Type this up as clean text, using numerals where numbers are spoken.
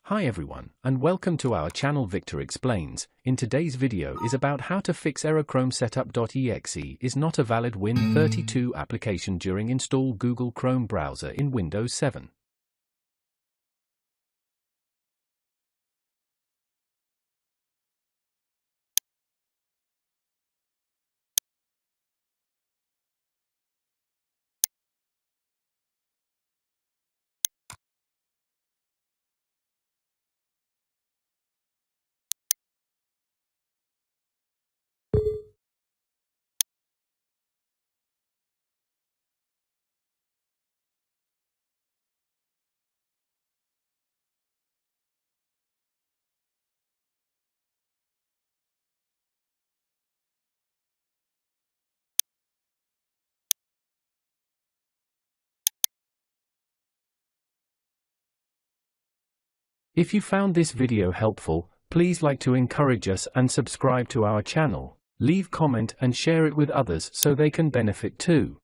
Hi everyone, and welcome to our channel Victor Explains. In today's video is about how to fix error ChromeSetup.exe is not a valid Win32 application during install Google Chrome browser in Windows 7. If you found this video helpful, please like to encourage us and subscribe to our channel. Leave comment and share it with others so they can benefit too.